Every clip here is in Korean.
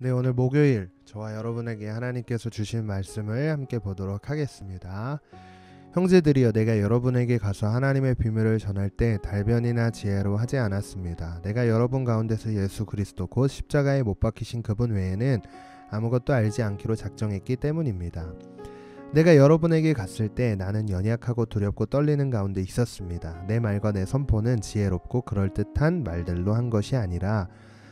네, 오늘 목요일 저와 여러분에게 하나님께서 주신 말씀을 함께 보도록 하겠습니다. 형제들이여, 내가 여러분에게 가서 하나님의 비밀을 전할 때 달변이나 지혜로 하지 않았습니다. 내가 여러분 가운데서 예수 그리스도 곧 십자가에 못 박히신 그분 외에는 아무것도 알지 않기로 작정했기 때문입니다. 내가 여러분에게 갔을 때 나는 연약하고 두렵고 떨리는 가운데 있었습니다. 내 말과 내 선포는 지혜롭고 그럴듯한 말들로 한 것이 아니라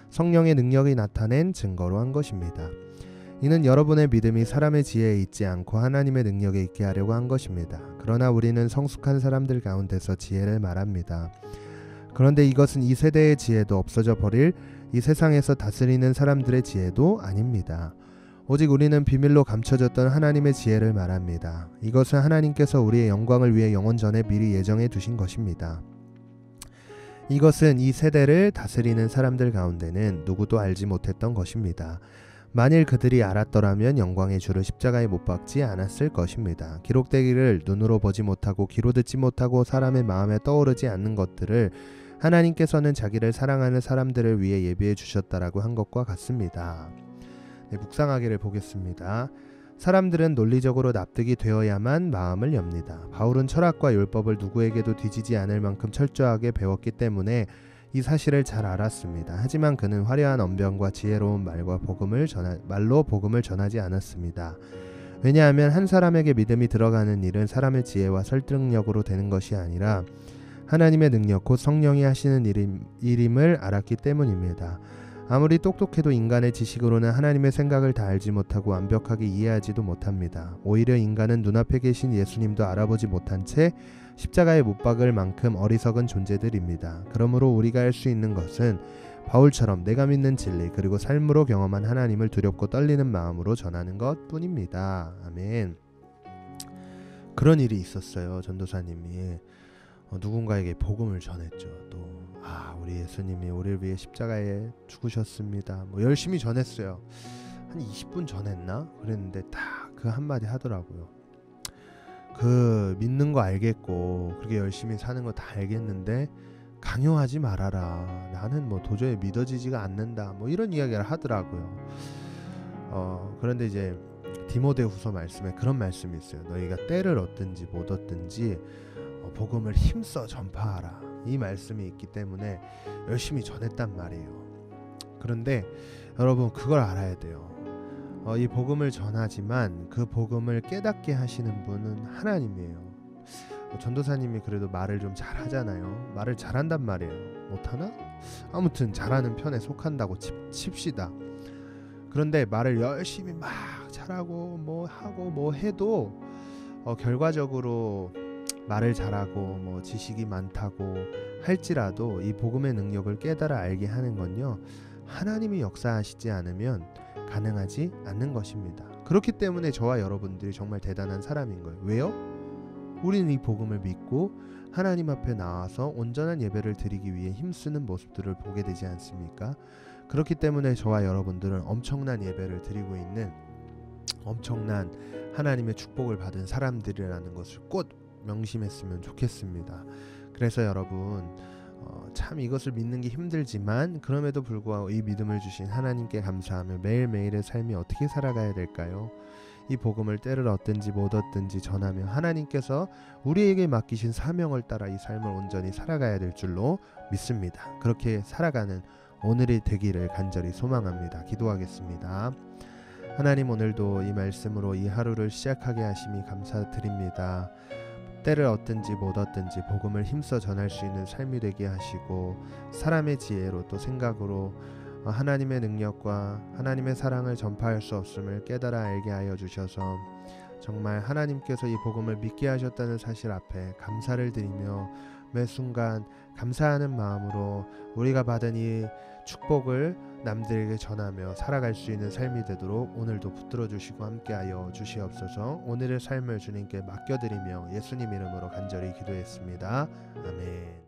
성령의 능력이 나타낸 증거로 한 것입니다. 이는 여러분의 믿음이 사람의 지혜에 있지 않고 하나님의 능력에 있게 하려고 한 것입니다. 그러나 우리는 성숙한 사람들 가운데서 지혜를 말합니다. 그런데 이것은 이 세대의 지혜도 없어져 버릴 이 세상에서 다스리는 사람들의 지혜도 아닙니다. 오직 우리는 비밀로 감춰졌던 하나님의 지혜를 말합니다. 이것은 하나님께서 우리의 영광을 위해 영원 전에 미리 예정해 두신 것입니다. 이것은 이 세대를 다스리는 사람들 가운데는 누구도 알지 못했던 것입니다. 만일 그들이 알았더라면 영광의 주를 십자가에 못 박지 않았을 것입니다. 기록되기를 눈으로 보지 못하고 귀로 듣지 못하고 사람의 마음에 떠오르지 않는 것들을 하나님께서는 자기를 사랑하는 사람들을 위해 예비해 주셨다라고 한 것과 같습니다. 네, 묵상하기를 보겠습니다. 사람들은 논리적으로 납득이 되어야만 마음을 엽니다. 바울은 철학과 율법을 누구에게도 뒤지지 않을 만큼 철저하게 배웠기 때문에 이 사실을 잘 알았습니다. 하지만 그는 화려한 언변과 지혜로운 말로 복음을 전하지 않았습니다. 왜냐하면 한 사람에게 믿음이 들어가는 일은 사람의 지혜와 설득력으로 되는 것이 아니라 하나님의 능력 곧 성령이 하시는 일임을 알았기 때문입니다. 아무리 똑똑해도 인간의 지식으로는 하나님의 생각을 다 알지 못하고 완벽하게 이해하지도 못합니다. 오히려 인간은 눈앞에 계신 예수님도 알아보지 못한 채 십자가에 못 박을 만큼 어리석은 존재들입니다. 그러므로 우리가 할 수 있는 것은 바울처럼 내가 믿는 진리 그리고 삶으로 경험한 하나님을 두렵고 떨리는 마음으로 전하는 것 뿐입니다. 아멘. 그런 일이 있었어요. 전도사님이 누군가에게 복음을 전했죠. 또 우리 예수님이 우리를 위해 십자가에 죽으셨습니다. 열심히 전했어요. 한 20분 전했나? 그랬는데 딱 그 한마디 하더라고요. 그 믿는 거 알겠고 그렇게 열심히 사는 거 다 알겠는데 강요하지 말아라. 나는 도저히 믿어지지가 않는다. 이런 이야기를 하더라고요. 그런데 이제 디모데후서 말씀에 그런 말씀이 있어요. 너희가 때를 얻든지 못 얻든지 복음을 힘써 전파하라. 이 말씀이 있기 때문에 열심히 전했단 말이에요. 그런데 여러분 그걸 알아야 돼요. 이 복음을 전하지만 그 복음을 깨닫게 하시는 분은 하나님이에요. 전도사님이 그래도 말을 좀 잘하잖아요. 말을 잘한단 말이에요. 못하나? 아무튼 잘하는 편에 속한다고 칩시다. 그런데 말을 열심히 막 잘하고 하고 해도 결과적으로 말을 잘하고 지식이 많다고 할지라도 이 복음의 능력을 깨달아 알게 하는 건요, 하나님이 역사하시지 않으면 가능하지 않는 것입니다. 그렇기 때문에 저와 여러분들이 정말 대단한 사람인 거예요. 왜요? 우리는 이 복음을 믿고 하나님 앞에 나와서 온전한 예배를 드리기 위해 힘쓰는 모습들을 보게 되지 않습니까? 그렇기 때문에 저와 여러분들은 엄청난 예배를 드리고 있는 엄청난 하나님의 축복을 받은 사람들이라는 것을 꼭 명심했으면 좋겠습니다. 그래서 여러분 참 이것을 믿는 게 힘들지만 그럼에도 불구하고 이 믿음을 주신 하나님께 감사하며 매일매일의 삶이 어떻게 살아가야 될까요? 이 복음을 때를 얻든지 못 얻든지 전하며 하나님께서 우리에게 맡기신 사명을 따라 이 삶을 온전히 살아가야 될 줄로 믿습니다. 그렇게 살아가는 오늘이 되기를 간절히 소망합니다. 기도하겠습니다. 하나님, 오늘도 이 말씀으로 이 하루를 시작하게 하심이 감사드립니다. 때를 얻든지 못 얻든지 복음을 힘써 전할 수 있는 삶이 되게 하시고 사람의 지혜로 또 생각으로 하나님의 능력과 하나님의 사랑을 전파할 수 없음을 깨달아 알게 하여 주셔서 정말 하나님께서 이 복음을 믿게 하셨다는 사실 앞에 감사를 드리며 매 순간 감사하는 마음으로 우리가 받은 이 축복을 남들에게 전하며 살아갈 수 있는 삶이 되도록 오늘도 붙들어 주시고 함께하여 주시옵소서. 오늘의 삶을 주님께 맡겨드리며 예수님 이름으로 간절히 기도했습니다. 아멘.